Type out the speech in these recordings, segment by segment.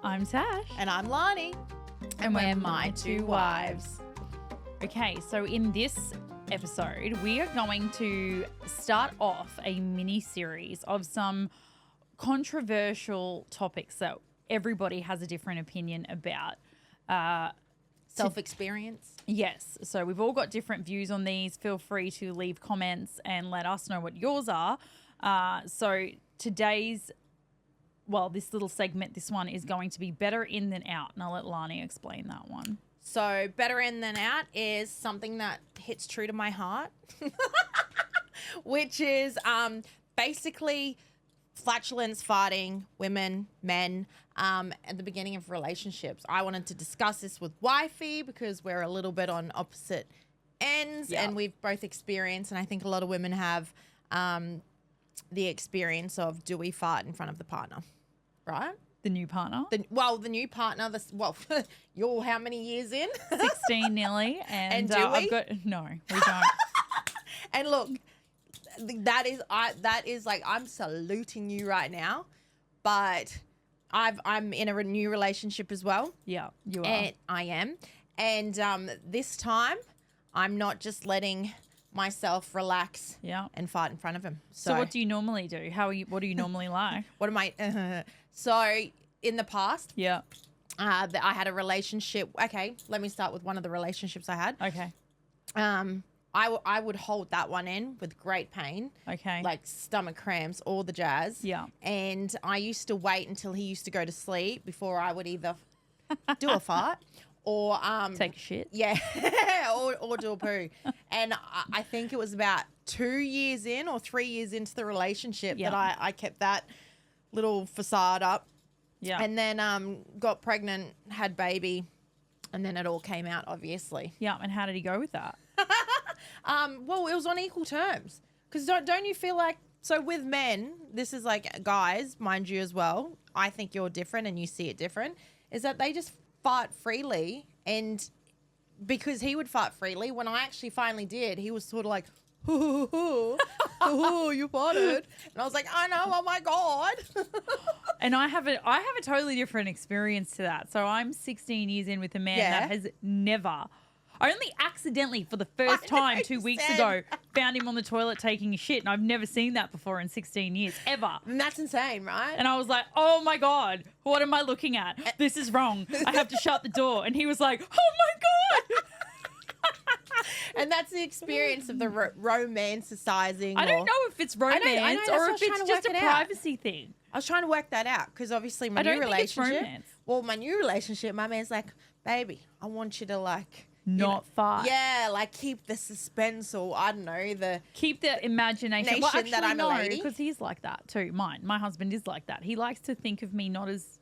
I'm Tash. And I'm Larni. And we're My Two Wives. Okay, so in this episode, we are going to start off a mini-series of some controversial topics that everybody has a different opinion about. Self-experience. Yes. So we've all got different views on these. Feel free to leave comments and let us know what yours are. So today's, this little segment, this one is going to be better in than out. And I'll let Larni explain that one. So better in than out is something that hits true to my heart, which is basically flatulence, farting, women, men, at the beginning of relationships. I wanted to discuss this with wifey because we're a little bit on opposite ends and we've both experienced, and I think a lot of women have the experience of, do we fart in front of the partner, right? The new partner? The new partner, you're how many years in? 16 nearly. And do we? No, we don't. And look, that is like, I'm saluting you right now, but I'm in a new relationship as well. Yeah, you are. And I am. And this time, I'm not just letting myself relax and fart in front of him. So what do you normally do? What do you normally like? What am I? So in the past, I had a relationship. Okay, let me start with one of the relationships I had. Okay. I would hold that one in with great pain. Okay. Like stomach cramps, all the jazz. Yeah. And I used to wait until he used to go to sleep before I would either do a fart or take a shit. Yeah. or do a poo. And I think it was about 2 years in or 3 years into the relationship that I kept that little facade up. Yeah. And then got pregnant, had baby, and then it all came out, obviously. Yeah. And how did he go with that? Well, it was on equal terms. Because don't you feel like, so with men, this is like guys, mind you as well, I think you're different and you see it different, is that they just fart freely. And because he would fart freely, when I actually finally did, he was sort of like, you farted. And I was like, I know, oh my God. And I have a totally different experience to that. So I'm 16 years in with a man that has never, I only accidentally for the first time 2 weeks ago found him on the toilet taking a shit, and I've never seen that before in 16 years, ever. And that's insane, right? And I was like, oh my God, what am I looking at? This is wrong. I have to shut the door. And he was like, oh my God. And that's the experience of the romanticizing. I don't know if it's romance or if it's just a privacy thing. I was trying to work that out because obviously my new relationship. Well, my new relationship, my man's like, baby, I want you to like not fart. Yeah, like keep the suspense, or I don't know, keep the imagination. Well, actually, that I'm a lady, because he's like that too. My husband is like that. He likes to think of me not as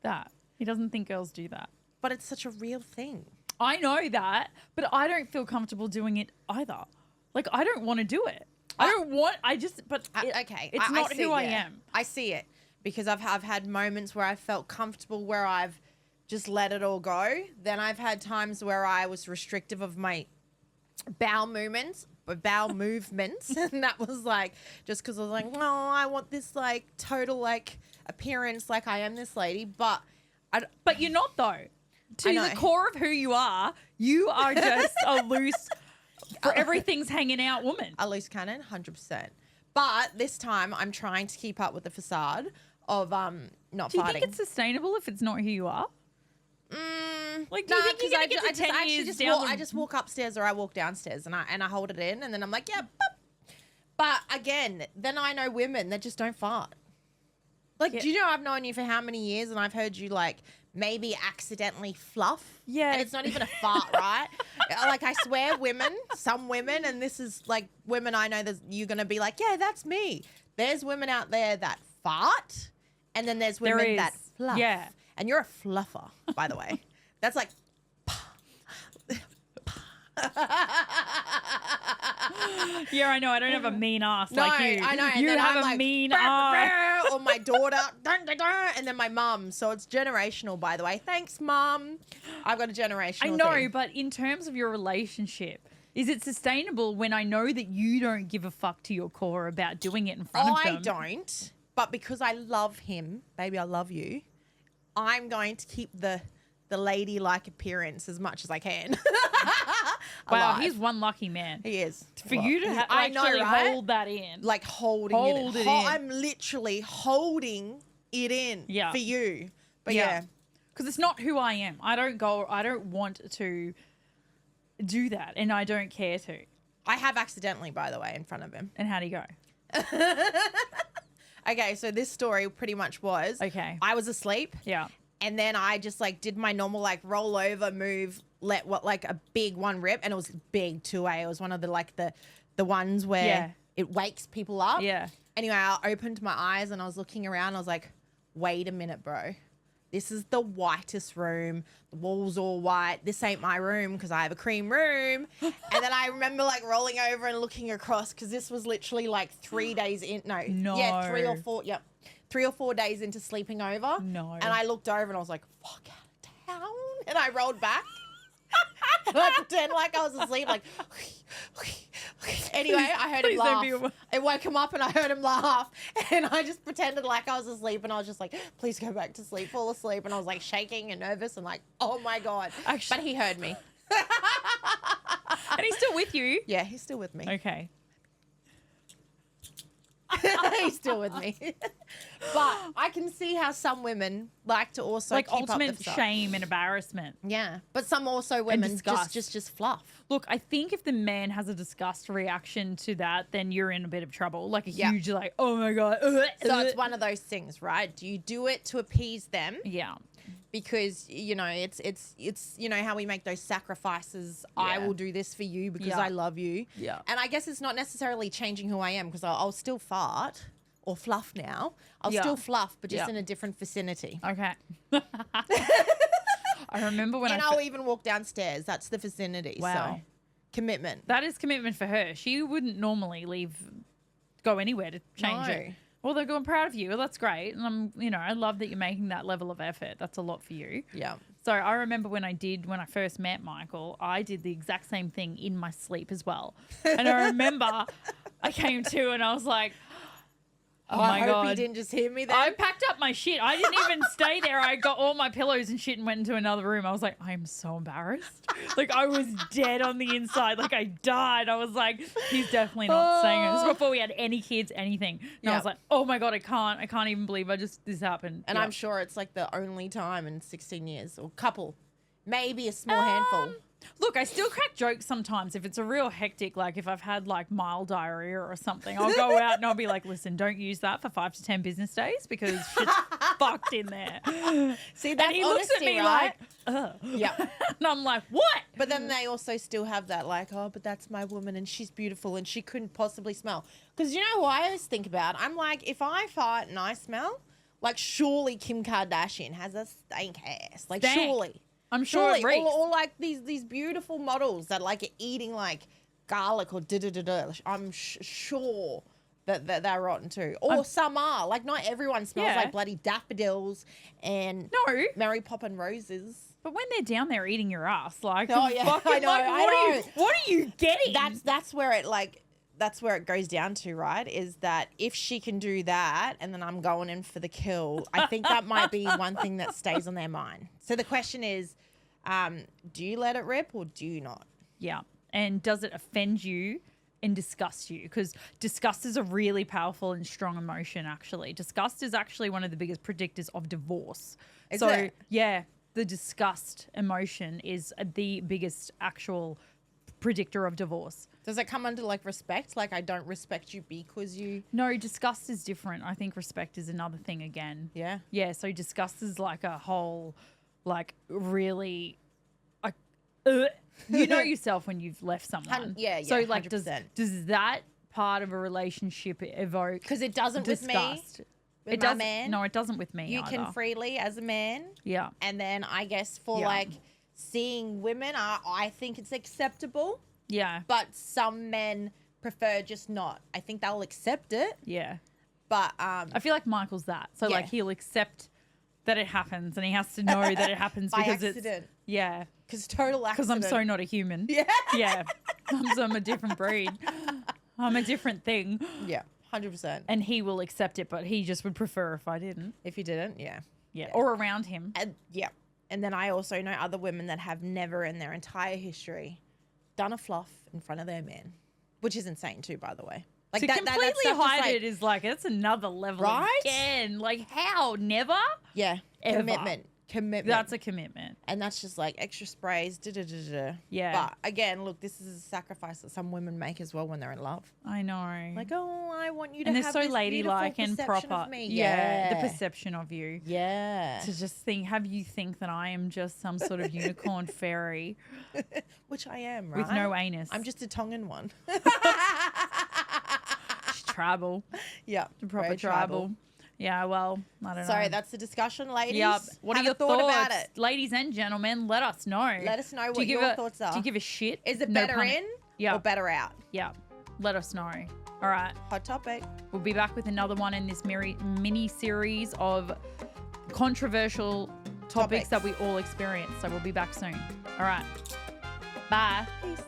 that. He doesn't think girls do that. But it's such a real thing. I know that, but I don't feel comfortable doing it either. Like, I don't want to do it. It's not who I am. I see it because I've had moments where I felt comfortable where I've just let it all go. Then I've had times where I was restrictive of my bowel movements. And that was like, just because I was like, no, I want this like total like appearance like I am this lady. But you're not though. To the core of who you are just a loose, for everything's hanging out woman. A loose cannon, 100%. But this time I'm trying to keep up with the facade of not farting. Do you think it's sustainable if it's not who you are? Like, do you think you're going to get to 10 years down? I just walk upstairs or I walk downstairs and I hold it in and then I'm like, yeah. Boop. But again, then I know women that just don't fart. Like, do you know I've known you for how many years and I've heard you like maybe accidentally fluff? Yeah. And it's not even a fart, right? Like, I swear some women, and this is like women I know that you're going to be like, yeah, that's me. There's women out there that fart and then there's women that fluff. Yeah. And you're a fluffer, by the way. That's like... Yeah, I know. I don't have a mean ass like you. I know. And you then have I'm a like, mean ass. Or my daughter, and then my mum. So it's generational, by the way. Thanks, Mum. I've got a generational I know, thing. but in terms of your relationship, is it sustainable when I know that you don't give a fuck to your core about doing it in front of them? I don't. But because I love him, baby, I love you. I'm going to keep the ladylike appearance as much as I can. Wow, alive. he's one lucky man. He is. For you to I know, actually right? hold that in. Like holding Hold it it in. in. I'm literally holding it in for you. But yeah. Because it's not who I am. I don't want to do that, and I don't care to. I have accidentally, by the way, in front of him. And how'd he go? Okay, so this story pretty much was, Okay. I was asleep. Yeah. And then I just like did my normal like roll over move, let what like a big one rip, and it was big too. It was one of the like the ones where it wakes people up. Yeah. Anyway, I opened my eyes and I was looking around. I was like, wait a minute, bro. This is the whitest room. The walls all white. This ain't my room because I have a cream room. And then I remember like rolling over and looking across because this was literally like 3 days in. No. Yeah, 3 or 4. Yep. 3 or 4 days into sleeping over. No. And I looked over and I was like, fuck out of town. And I rolled back. And I pretend like I was asleep, like, anyway, I heard him laugh. It woke him up and I heard him laugh. And I just pretended like I was asleep and I was just like, please go back to sleep, fall asleep. And I was like shaking and nervous and like, oh my God. Actually, but he heard me. And he's still with you? Yeah, he's still with me. Okay. He's still with me. But I can see how some women like to also Like keep ultimate up the stuff. shame and embarrassment. Yeah. But some also women disgust. just fluff. Look, I think if the man has a disgust reaction to that, then you're in a bit of trouble. Like a huge, like, oh my God. So it's one of those things, right? Do you do it to appease them? Yeah. Because, you know, it's you know, how we make those sacrifices. I will do this for you because I love you. Yeah. And I guess it's not necessarily changing who I am because I'll still fart or fluff now. I'll still fluff, but just in a different vicinity. Okay. I remember when and I'll even walk downstairs. That's the vicinity. Wow. So commitment. That is commitment for her. She wouldn't normally go anywhere to change it. Well, they're going, proud of you. Well, that's great. And I love that you're making that level of effort. That's a lot for you. Yeah. So I remember when I first met Michael, I did the exact same thing in my sleep as well. And I remember I came to and I was like, oh my God. I hope you didn't just hear me there. I packed up my shit. I didn't even stay there. I got all my pillows and shit and went into another room. I was like, I am so embarrassed. Like, I was dead on the inside. Like, I died. I was like, he's definitely not staying. This was before we had any kids, anything. And I was like, oh my God, I can't even believe this happened. And I'm sure it's like the only time in 16 years or couple, maybe a small handful. Look, I still crack jokes sometimes if it's a real hectic, like if I've had like mild diarrhea or something, I'll go out and I'll be like, listen, don't use that for 5 to 10 business days because shit's fucked in there. See, that's and he honesty, looks at me right? like, ugh. Yeah. And I'm like, what? But then they also still have that like, oh, but that's my woman and she's beautiful and she couldn't possibly smell. Because you know who I always think about? I'm like, if I fart and I smell, like surely Kim Kardashian has a stank ass. Like surely. I'm sure it reeks. Or like these beautiful models that like are eating like garlic or da-da-da-da. I'm sure that they're rotten too. Or some are. Like not everyone smells like bloody daffodils and Mary Poppins roses. But when they're down there eating your ass, like, oh yeah, fucking, I know. Like, what are you getting? That's where it goes down to, right? Is that if she can do that and then I'm going in for the kill, I think that might be one thing that stays on their mind. So the question is, do you let it rip or do you not? Yeah. And does it offend you and disgust you? Because disgust is a really powerful and strong emotion, actually. Disgust is actually one of the biggest predictors of divorce. Is it? Yeah, the disgust emotion is the biggest actual predictor of divorce. Does it come under like respect? Like I don't respect you because you... No, disgust is different. I think respect is another thing again. Yeah? Yeah, so disgust is like a whole, like really... you know yourself when you've left someone. Yeah, so like 100%. does that part of a relationship evoke... Because it doesn't disgust? With my man. No, it doesn't with me You either. can freely as a man. Yeah. And then I guess for like seeing women, I think it's acceptable. Yeah. But some men prefer just not. I think they'll accept it. Yeah. But I feel like Michael's that. So like he'll accept that it happens and he has to know that it happens because accident. Yeah. Because total accident. Because I'm so not a human. Yeah. Yeah. I'm a different breed. I'm a different thing. Yeah. 100%. And he will accept it, but he just would prefer if I didn't. If you didn't, yeah. Yeah. Or around him. And yeah. And then I also know other women that have never in their entire history done a fluff in front of their man, which is insane too, by the way. Like to completely hide it is like, it's another level again. Like how? Never? Yeah. Ever. Commitment. That's a commitment. And that's just like extra sprays. Yeah. But again, look, this is a sacrifice that some women make as well when they're in love. I know. Like, oh, I want you to and have they're so this ladylike and perception proper. of me. Yeah. The perception of you. Yeah. To just have you think that I am just some sort of unicorn fairy. Which I am, right? With no anus. I'm just a Tongan one. Tribal. Yeah. Proper tribal. Yeah, well, I don't know. Sorry, that's the discussion, ladies. Yep. What are your thought thoughts? about it? Ladies and gentlemen, let us know. Let us know what your thoughts are. Do you give a shit? Is it better in or better out? Yeah. Let us know. All right. Hot topic. We'll be back with another one in this mini series of controversial topics that we all experience. So we'll be back soon. All right. Bye. Peace.